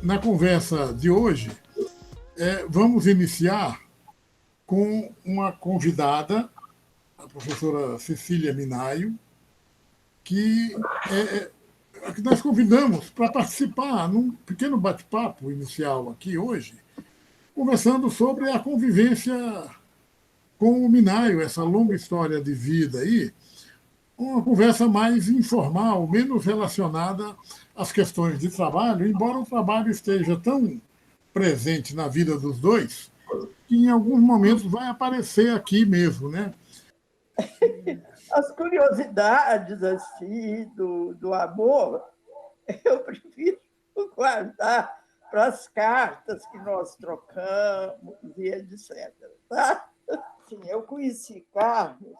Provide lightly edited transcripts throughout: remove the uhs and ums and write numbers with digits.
na conversa de hoje, vamos iniciar com uma convidada, a professora Cecília Minaio, que nós convidamos para participar num pequeno bate-papo inicial aqui hoje, conversando sobre a convivência com o Minaio, essa longa história de vida aí, uma conversa mais informal, menos relacionada às questões de trabalho, embora o trabalho esteja tão presente na vida dos dois, que em alguns momentos vai aparecer aqui mesmo, né? As curiosidades assim do amor, eu prefiro guardar para as cartas que nós trocamos e etc. Tá? Sim, eu conheci Carlos,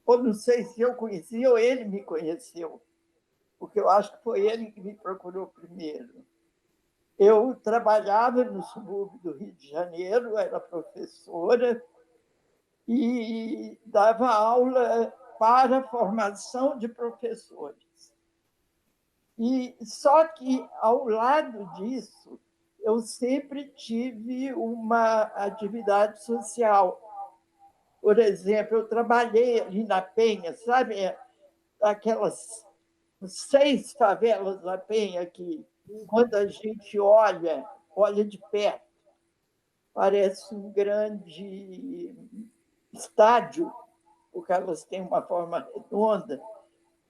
ou não sei se eu conheci ou ele me conheceu, porque eu acho que foi ele que me procurou primeiro. Eu trabalhava no subúrbio do Rio de Janeiro, era professora e dava aula para a formação de professores. E só que, ao lado disso, eu sempre tive uma atividade social. Por exemplo, eu trabalhei ali na Penha, sabe? Aquelas 6 favelas da Penha que, quando a gente olha de perto, parece um grande estádio, porque elas têm uma forma redonda,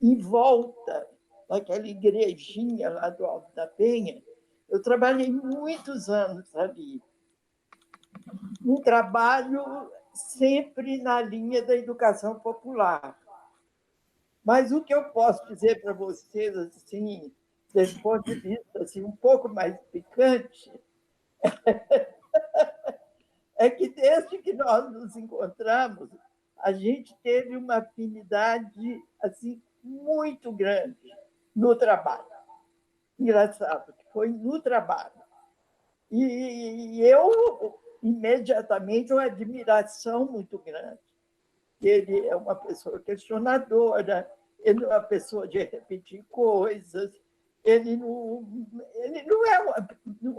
em volta daquela igrejinha lá do Alto da Penha. Eu trabalhei muitos anos ali. Um trabalho sempre na linha da educação popular. Mas o que eu posso dizer para vocês, assim, desse ponto de vista assim, um pouco mais picante, é que desde que nós nos encontramos, a gente teve uma afinidade assim, muito grande no trabalho. Engraçado, que foi no trabalho. E eu, imediatamente, uma admiração muito grande. Ele é uma pessoa questionadora, ele é uma pessoa de repetir coisas, ele não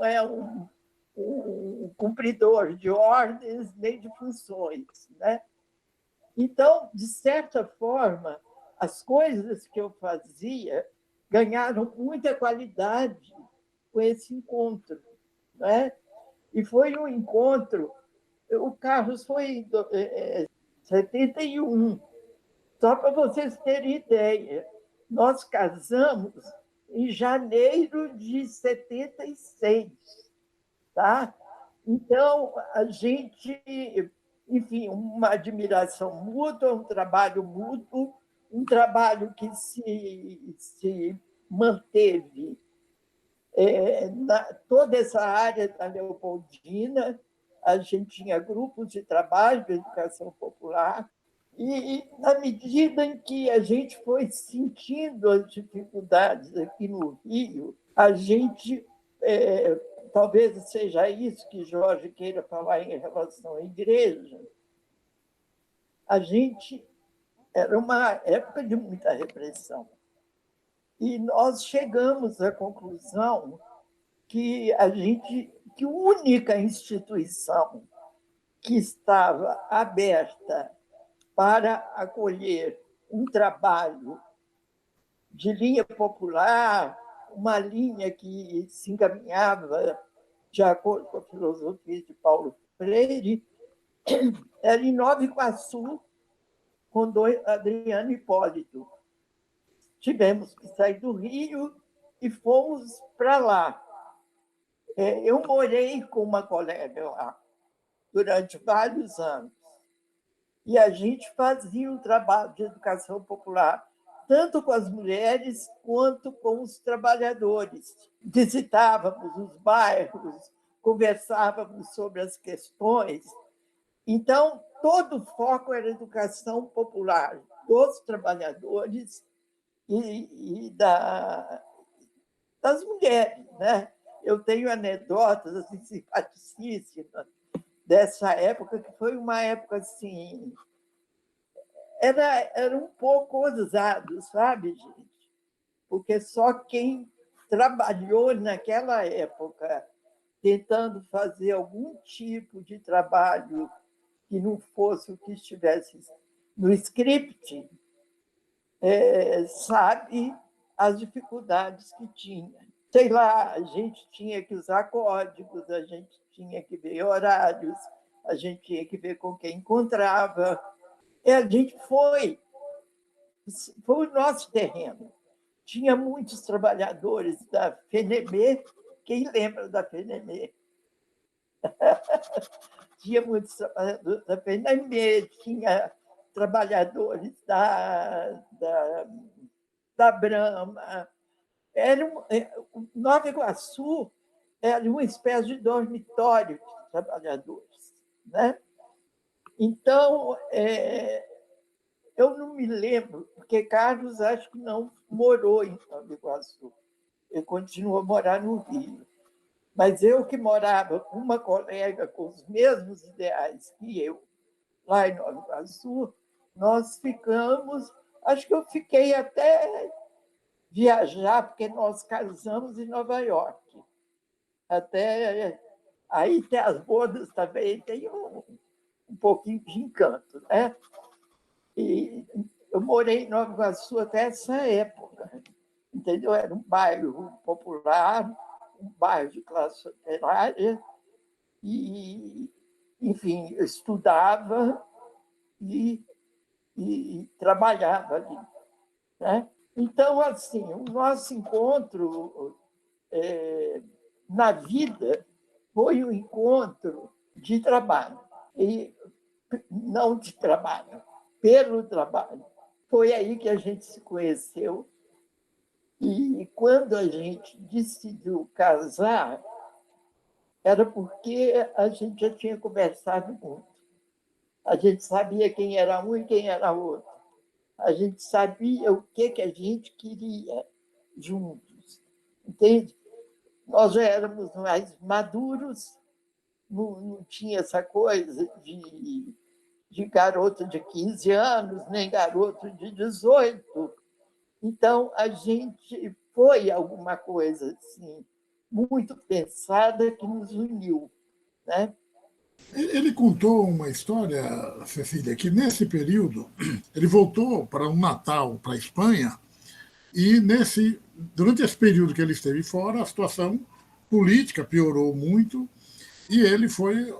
é um cumpridor de ordens nem de funções, né? Então, de certa forma, as coisas que eu fazia ganharam muita qualidade com esse encontro, né? E foi um encontro. O Carlos foi em 71. Só para vocês terem ideia, nós casamos em janeiro de 76, tá? Então, a gente, enfim, uma admiração mútua, um trabalho mútuo, um trabalho que se manteve toda essa área da Leopoldina. A gente tinha grupos de trabalho de educação popular, e na medida em que a gente foi sentindo as dificuldades aqui no Rio, a gente, talvez seja isso que Jorge queira falar em relação à igreja, a gente era uma época de muita repressão. E nós chegamos à conclusão que a única instituição que estava aberta para acolher um trabalho de linha popular, uma linha que se encaminhava de acordo com a filosofia de Paulo Freire, era em Nova Iguaçu, com Adriano Hipólito. Tivemos que sair do Rio e fomos para lá. Eu morei com uma colega lá durante vários anos. E a gente fazia um trabalho de educação popular, tanto com as mulheres quanto com os trabalhadores. Visitávamos os bairros, conversávamos sobre as questões. Então, todo o foco era a educação popular dos trabalhadores e das mulheres, né? Eu tenho anedotas assim, simpaticíssimas dessa época, que foi uma época assim. Era um pouco ousado, sabe, gente? Porque só quem trabalhou naquela época tentando fazer algum tipo de trabalho que não fosse o que estivesse no script, sabe as dificuldades que tinha. Sei lá, a gente tinha que usar códigos, a gente tinha que ver horários, a gente tinha que ver com quem encontrava. E a gente foi o nosso terreno. Tinha muitos trabalhadores da FENEME, quem lembra da FENEME? Tinha muitos trabalhadores da FENEME, tinha trabalhadores da Brahma. Nova Iguaçu era uma espécie de dormitório de trabalhadores, né? Então, eu não me lembro, porque Carlos acho que não morou em Nova Iguaçu, ele continuou a morar no Rio. Mas eu que morava com uma colega com os mesmos ideais que eu, lá em Nova Iguaçu, nós ficamos, acho que eu fiquei até viajar, porque nós casamos em Nova York. Até aí tem as bodas também, tem um pouquinho de encanto, né? E eu morei em Nova Iguaçu até essa época, entendeu? Era um bairro popular, um bairro de classe operária, e, enfim, eu estudava e trabalhava ali, né? Então, assim, o nosso encontro na vida foi um encontro de trabalho, e não de trabalho, pelo trabalho. Foi aí que a gente se conheceu, e quando a gente decidiu casar, era porque a gente já tinha conversado muito. A gente sabia quem era um e quem era outro. A gente sabia o que a gente queria juntos. Entende? Nós já éramos mais maduros, não tinha essa coisa de garoto de 15 anos, nem garoto de 18. Então, a gente foi alguma coisa assim, muito pensada que nos uniu, né? Ele contou uma história, Cecília, que nesse período ele voltou para um Natal para a Espanha e durante esse período que ele esteve fora, a situação política piorou muito e ele foi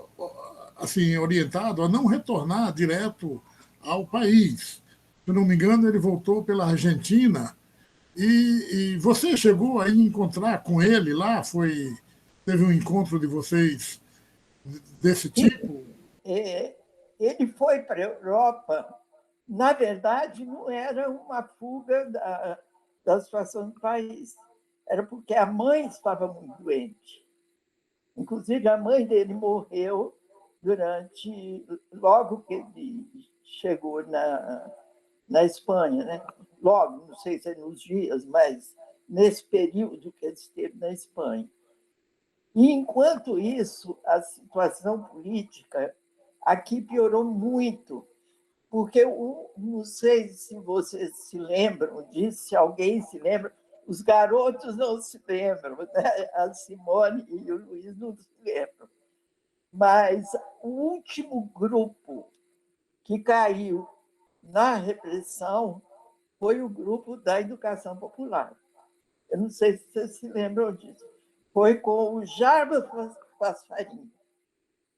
assim orientado a não retornar direto ao país. Se eu não me engano, ele voltou pela Argentina e você chegou a encontrar com ele lá? Teve um encontro de vocês desse tipo? Ele foi para a Europa. Na verdade, não era uma fuga da situação do país, era porque a mãe estava muito doente. Inclusive, a mãe dele morreu logo que ele chegou na Espanha, né? Logo, não sei se é nos dias, mas nesse período que ele esteve na Espanha. E, enquanto isso, a situação política aqui piorou muito, porque não sei se vocês se lembram disso, se alguém se lembra, os garotos não se lembram, né? A Simone e o Luiz não se lembram. Mas o último grupo que caiu na repressão foi o grupo da educação popular. Eu não sei se vocês se lembram disso. Foi com o Jarbas Passarinho,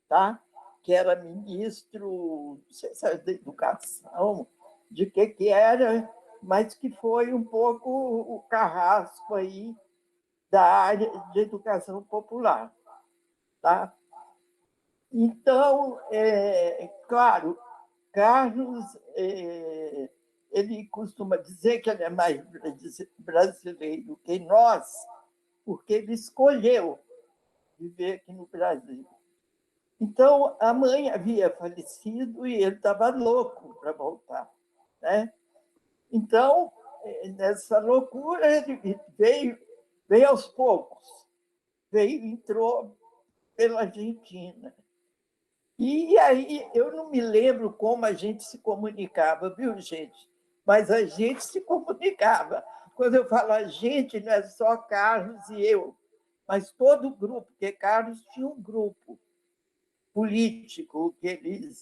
tá? Que era ministro, não sei se era da educação, de que era, mas que foi um pouco o carrasco aí da área de educação popular. Tá? Então, claro, Carlos, ele costuma dizer que ele é mais brasileiro que nós, porque ele escolheu viver aqui no Brasil. Então, a mãe havia falecido e ele estava louco para voltar, né? Então, nessa loucura, ele veio aos poucos, entrou pela Argentina. E aí, eu não me lembro como a gente se comunicava, viu, gente? Mas a gente se comunicava. quando eu falo a gente, não é só Carlos e eu, mas todo o grupo, porque Carlos tinha um grupo político,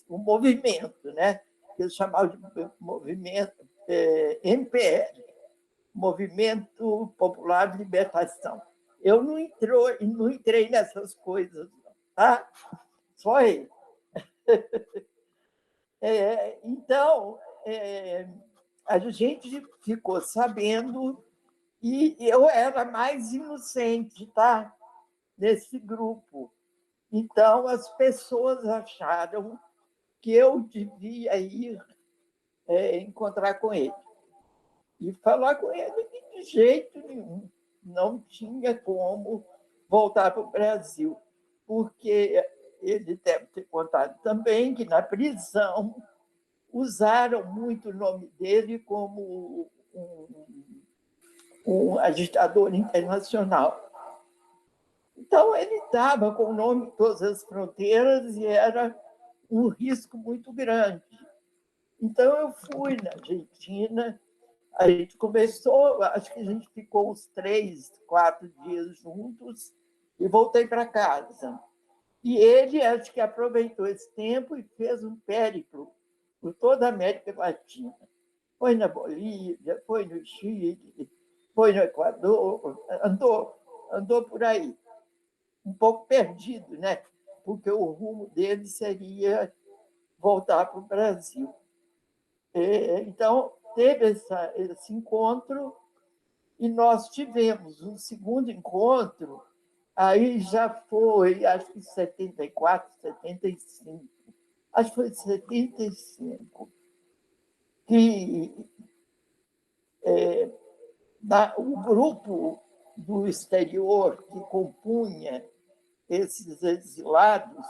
um movimento, né? Que eles chamavam de movimento MPL, Movimento Popular de Libertação. Eu não entrei nessas coisas, não, tá? Só ele. Então, a gente ficou sabendo e eu era mais inocente, tá? Nesse grupo. Então, as pessoas acharam que eu devia ir encontrar com ele. E falar com ele de jeito nenhum. Não tinha como voltar para o Brasil, porque ele deve ter contado também que, na prisão, usaram muito o nome dele como um agitador internacional. Então, ele estava com o nome em todas as fronteiras e era um risco muito grande. Então, eu fui na Argentina, a gente começou, acho que a gente ficou uns 3, 4 dias juntos e voltei para casa. E ele, acho que aproveitou esse tempo e fez um périplo por toda a América Latina. Foi na Bolívia, foi no Chile, foi no Equador, andou por aí. Um pouco perdido, né? Porque o rumo dele seria voltar para o Brasil. Então, teve esse encontro e nós tivemos um segundo encontro, aí já foi, acho que 74, 75, acho que foi 75, que o grupo do exterior que compunha esses exilados,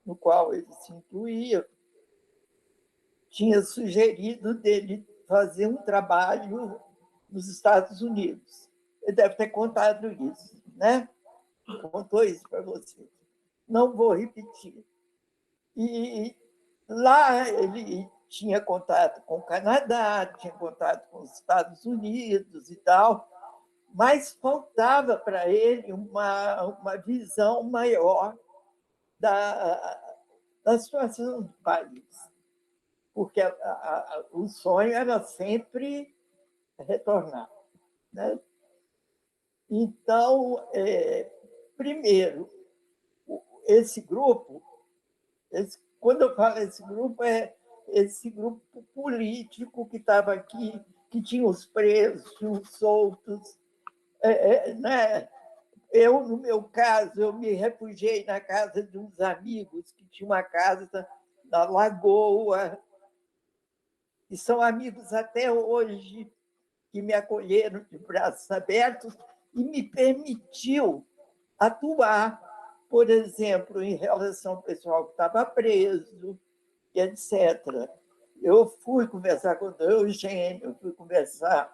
no qual ele se incluía, tinha sugerido dele fazer um trabalho nos Estados Unidos. Ele deve ter contado isso, né? Contou isso para vocês. Não vou repetir. E lá ele tinha contato com o Canadá, tinha contato com os Estados Unidos e tal, mas faltava para ele uma visão maior da situação do país, porque o sonho era sempre retornar, né? Então, primeiro, esse grupo, quando eu falo esse grupo, é esse grupo político que estava aqui, que tinha os presos, tinha os soltos, né? Eu, no meu caso, eu me refugiei na casa de uns amigos que tinham uma casa na Lagoa, e são amigos até hoje, que me acolheram de braços abertos e me permitiu atuar, por exemplo, em relação ao pessoal que estava preso, etc. Eu fui conversar com o Eugênio, fui conversar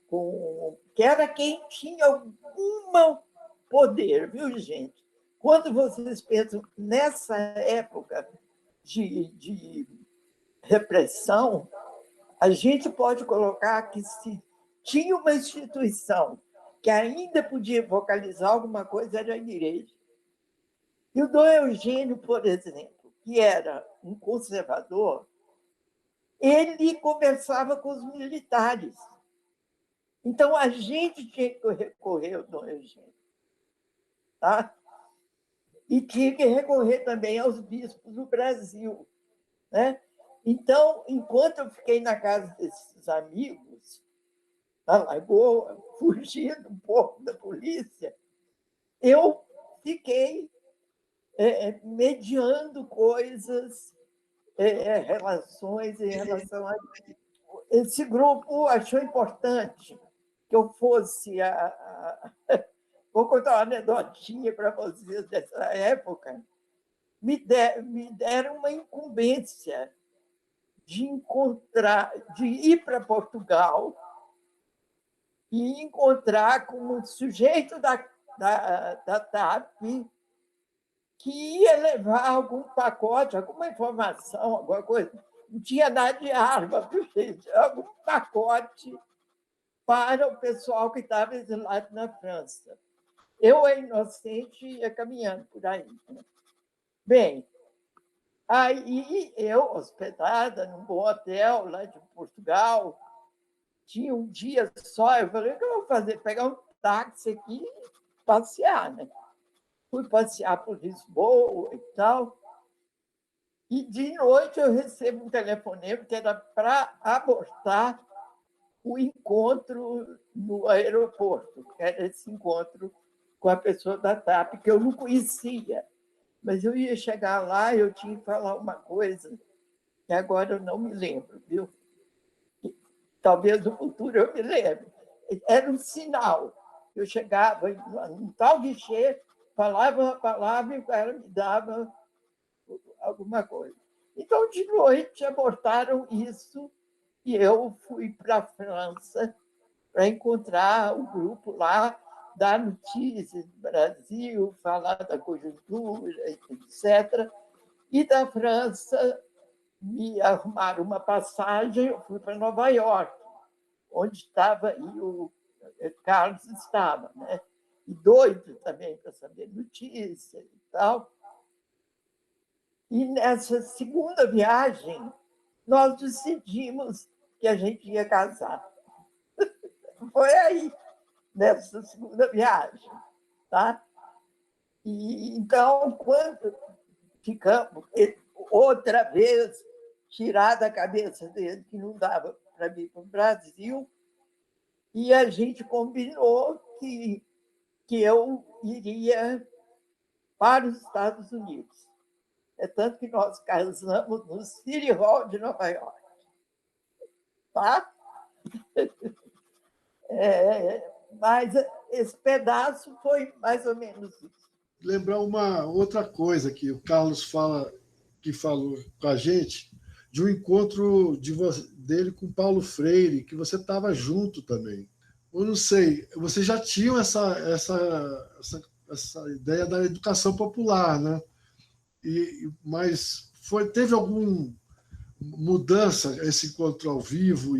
com... que era quem tinha algum poder, viu, gente? Quando vocês pensam nessa época de repressão, a gente pode colocar que se tinha uma instituição que ainda podia vocalizar alguma coisa, era a igreja. E o Dom Eugênio, por exemplo, que era um conservador, ele conversava com os militares. Então, a gente tinha que recorrer ao Dom Eugênio. Tá? E tinha que recorrer também aos bispos do Brasil. Né? Então, enquanto eu fiquei na casa desses amigos, na Lagoa, fugindo um pouco da polícia, eu fiquei mediando coisas, relações em relação a... Esse grupo achou importante que eu fosse Vou contar uma anedotinha para vocês dessa época. Me deram uma incumbência de ir para Portugal e encontrar com um sujeito da TAP que ia levar algum pacote, alguma informação, alguma coisa. Não tinha nada de arma, algum pacote para o pessoal que estava exilado na França. Eu, a inocente, ia caminhando por aí. Né? Bem, aí eu, hospedada num bom hotel lá de Portugal, tinha um dia só, eu falei, o que eu vou fazer? Pegar um táxi aqui e passear, né? Fui passear por Lisboa e tal, e de noite eu recebo um telefonema que era para abortar o encontro no aeroporto, que era esse encontro com a pessoa da TAP, que eu não conhecia, mas eu ia chegar lá e eu tinha que falar uma coisa que agora eu não me lembro, viu? Talvez no futuro eu me lembre. Era um sinal. Eu chegava em um tal guichê, falava uma palavra e o cara me dava alguma coisa. Então, de noite, abortaram isso e eu fui para a França para encontrar o grupo lá, dar notícias do Brasil, falar da conjuntura, etc. E da França me arrumaram uma passagem, eu fui para Nova York, onde estava e o Carlos estava, né? E doido também para saber notícias e tal. E nessa segunda viagem, nós decidimos que a gente ia casar. Foi aí, nessa segunda viagem. Tá? E, então, quando ficamos, outra vez, tirar da cabeça dele que não dava para vir para o Brasil, e a gente combinou que eu iria para os Estados Unidos. É tanto que nós casamos no City Hall de Nova York. Tá? Mas esse pedaço foi mais ou menos isso. Lembrar uma outra coisa que o Carlos que falou com a gente, de um encontro dele com Paulo Freire, que você estava junto também. Eu não sei, vocês já tinham essa ideia da educação popular, né? Mas teve alguma mudança esse encontro ao vivo?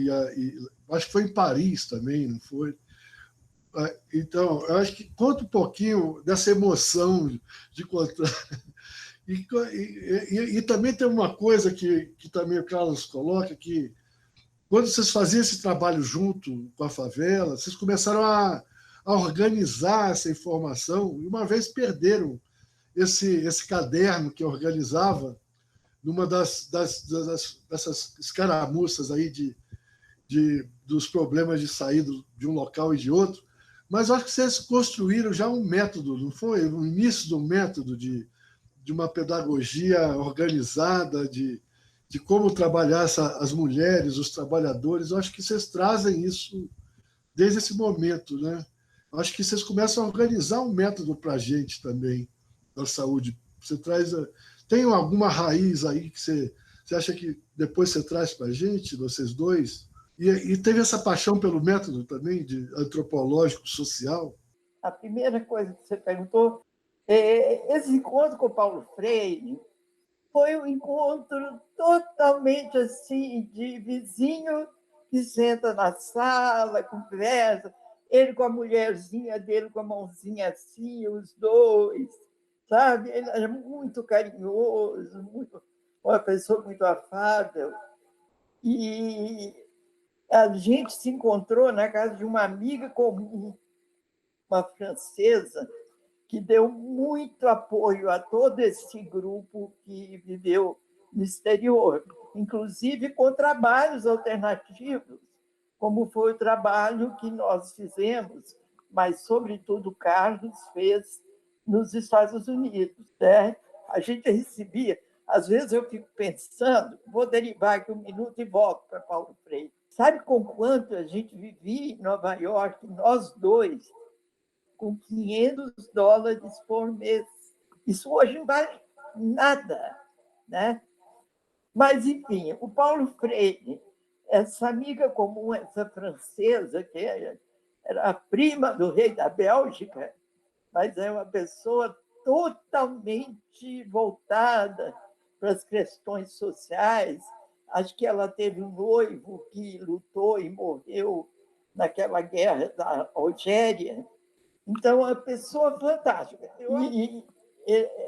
Acho que foi em Paris também, não foi? Então, eu acho que conta um pouquinho dessa emoção de encontrar. E também tem uma coisa que também o Carlos coloca, que quando vocês faziam esse trabalho junto com a favela, vocês começaram a organizar essa informação, e uma vez perderam esse caderno que organizava numa dessas escaramuças aí dos problemas de sair de um local e de outro. Mas eu acho que vocês construíram já um método, não foi? O início de um método de uma pedagogia organizada, de como trabalhar as mulheres, os trabalhadores. Eu acho que vocês trazem isso desde esse momento, né? Eu acho que vocês começam a organizar um método para a gente também, da saúde. Você traz. Tem alguma raiz aí que você acha que depois você traz para a gente, vocês dois? E teve essa paixão pelo método também, de antropológico, social? A primeira coisa que você perguntou, esse encontro com o Paulo Freire foi um encontro totalmente assim, de vizinho que senta na sala, conversa, ele com a mulherzinha dele, com a mãozinha assim, os dois, sabe? Ele era muito carinhoso, uma pessoa muito afável. E a gente se encontrou na casa de uma amiga comum, uma francesa, que deu muito apoio a todo esse grupo que viveu no exterior, inclusive com trabalhos alternativos, como foi o trabalho que nós fizemos, mas, sobretudo, o Carlos fez nos Estados Unidos. Né? A gente recebia, às vezes eu fico pensando, vou derivar aqui um minuto e volto para Paulo Freire. Sabe com quanto a gente vivia em Nova York, nós dois, com $500 por mês. Isso hoje não vale nada. Né? Mas, enfim, o Paulo Freire, essa amiga comum, essa francesa, que era a prima do rei da Bélgica, mas é uma pessoa totalmente voltada para as questões sociais. Acho que ela teve um noivo que lutou e morreu naquela guerra da Algéria. Então, é uma pessoa fantástica. E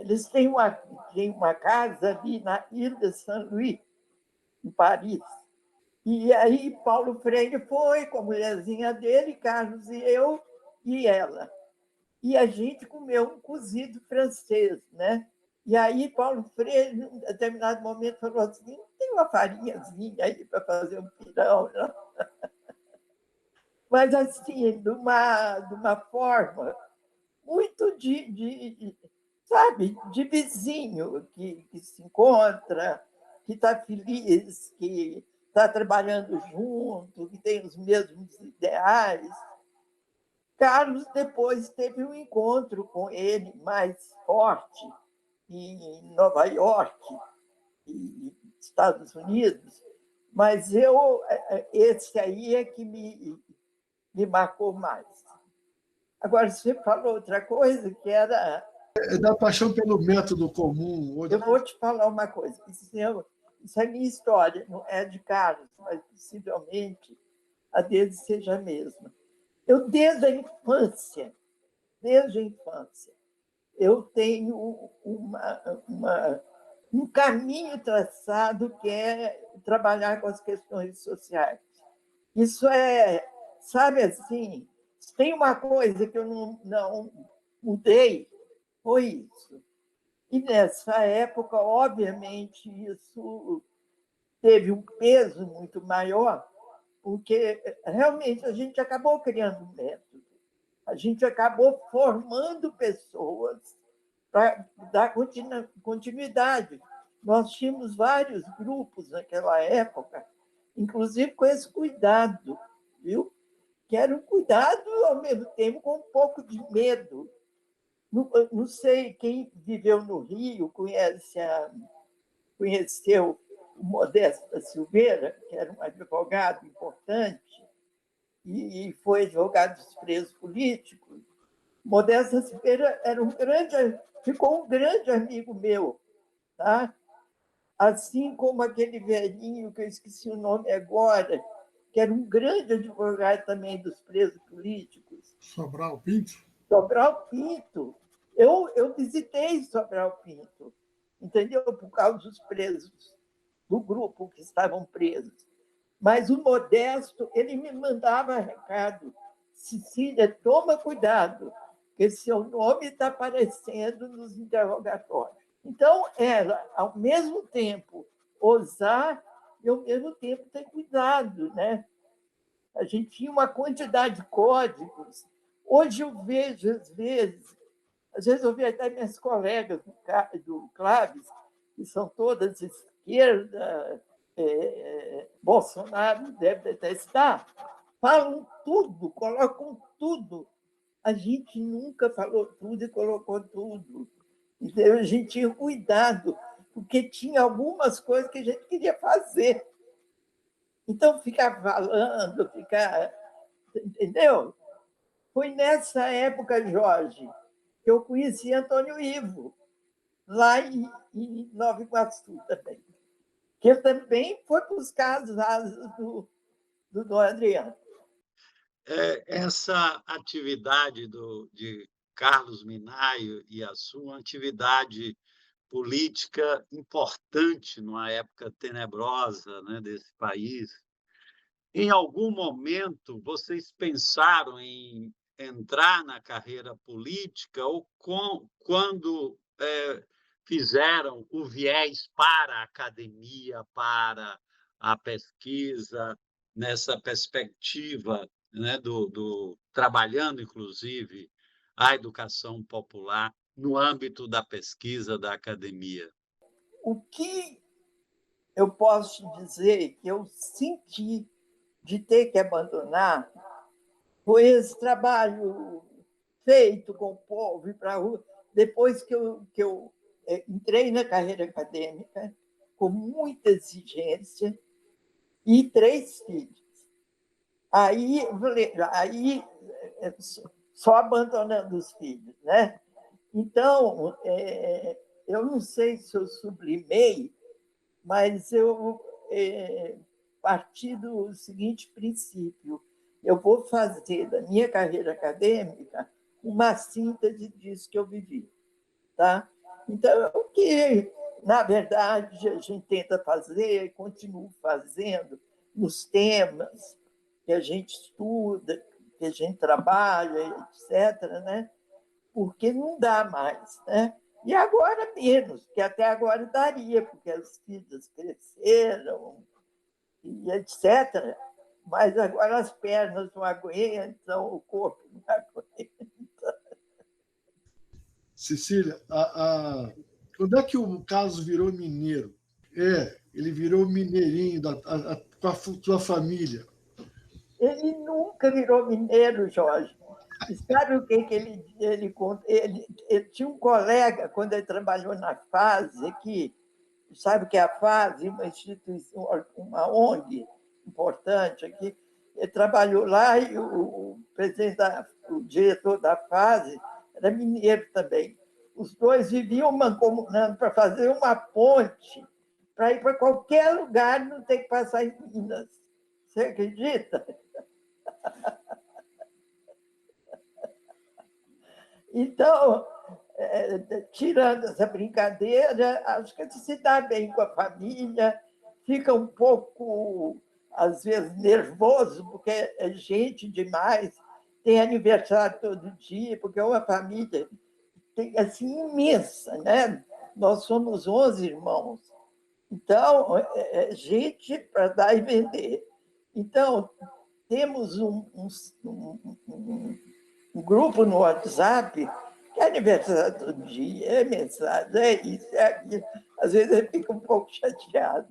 eles têm uma casa ali na Ilha de Saint-Louis, em Paris. E aí Paulo Freire foi com a mulherzinha dele, Carlos e eu, e ela. E a gente comeu um cozido francês, né? E aí Paulo Freire, em determinado momento, falou assim, não tem uma farinhazinha aí para fazer um pirão, não? Mas, assim, de uma forma muito sabe, de vizinho que se encontra, que está feliz, que está trabalhando junto, que tem os mesmos ideais. Carlos depois teve um encontro com ele mais forte em Nova York e Estados Unidos, mas esse aí é que me marcou mais. Agora, você falou outra coisa, que era... É da paixão pelo método comum. Eu vou te falar uma coisa. Isso é minha história, não é de Carlos, mas possivelmente a dele seja a mesma. Eu, desde a infância, eu tenho um caminho traçado que é trabalhar com as questões sociais. Isso sabe assim, se tem uma coisa que eu não mudei, foi isso. E nessa época, obviamente, isso teve um peso muito maior, porque realmente a gente acabou criando um método, a gente acabou formando pessoas para dar continuidade. Nós tínhamos vários grupos naquela época, inclusive com esse cuidado, viu? Que era um cuidado, ao mesmo tempo, com um pouco de medo. Não sei, quem viveu no Rio conheceu o Modesto da Silveira, que era um advogado importante, e foi advogado dos presos políticos. Modesto da Silveira ficou um grande amigo meu, tá? Assim como aquele velhinho, que eu esqueci o nome agora, que era um grande advogado também dos presos políticos. Sobral Pinto? Sobral Pinto. Eu visitei Sobral Pinto, entendeu? Por causa dos presos, do grupo que estavam presos. Mas o Modesto, ele me mandava recado. Cecília, toma cuidado, porque seu nome está aparecendo nos interrogatórios. Então, era, ao mesmo tempo, ousar e, ao mesmo tempo, ter cuidado, né? A gente tinha uma quantidade de códigos. Hoje eu vejo, às vezes eu vejo até minhas colegas do Claves, que são todas de esquerda, Bolsonaro deve detestar, falam tudo, colocam tudo. A gente nunca falou tudo e colocou tudo. Então, a gente tinha cuidado, porque tinha algumas coisas que a gente queria fazer. Então, ficar falando, entendeu? Foi nessa época, Jorge, que eu conheci Antônio Ivo, lá em Nova Iguaçu também, que ele também foi para os casos do Dom Adriano. Essa atividade de Carlos Minaio e a sua atividade política importante numa época tenebrosa, né, desse país. Em algum momento, vocês pensaram em entrar na carreira política ou quando fizeram o viés para a academia, para a pesquisa, nessa perspectiva, né, trabalhando, inclusive, a educação popular no âmbito da pesquisa da academia? O que eu posso dizer que eu senti de ter que abandonar foi esse trabalho feito com o povo e para a rua, depois que eu entrei na carreira acadêmica, com muita exigência, e 3 filhos. Aí só abandonando os filhos, né? Então, eu não sei se eu sublimei, mas eu parti do seguinte princípio: eu vou fazer da minha carreira acadêmica uma síntese disso que eu vivi. Tá? Então, o que, na verdade, a gente tenta fazer e continua fazendo nos temas que a gente estuda, que a gente trabalha, etc., né? Porque não dá mais. Né? E agora menos, que até agora daria, porque as filhas cresceram, e etc., mas agora as pernas não aguentam, o corpo não aguenta. Cecília, quando é que o Carlos virou mineiro? Ele virou mineirinho com a sua família. Ele nunca virou mineiro, Jorge. E sabe o que ele tinha um colega, quando ele trabalhou na FASE, que sabe que é a FASE, uma instituição, uma ONG importante aqui, ele trabalhou lá e o presidente, o diretor da FASE era mineiro também. Os dois viviam mancomunando para fazer uma ponte para ir para qualquer lugar, não ter que passar em Minas. Você acredita? Então, tirando essa brincadeira, acho que se dá bem com a família, fica um pouco, às vezes, nervoso, porque é gente demais, tem aniversário todo dia, porque é uma família assim, imensa, né? Nós somos 11 irmãos. Então, é gente para dar e vender. Então, temos um grupo no WhatsApp, que é aniversário todo dia, é mensagem, é isso, é aquilo. Às vezes ele fica um pouco chateado.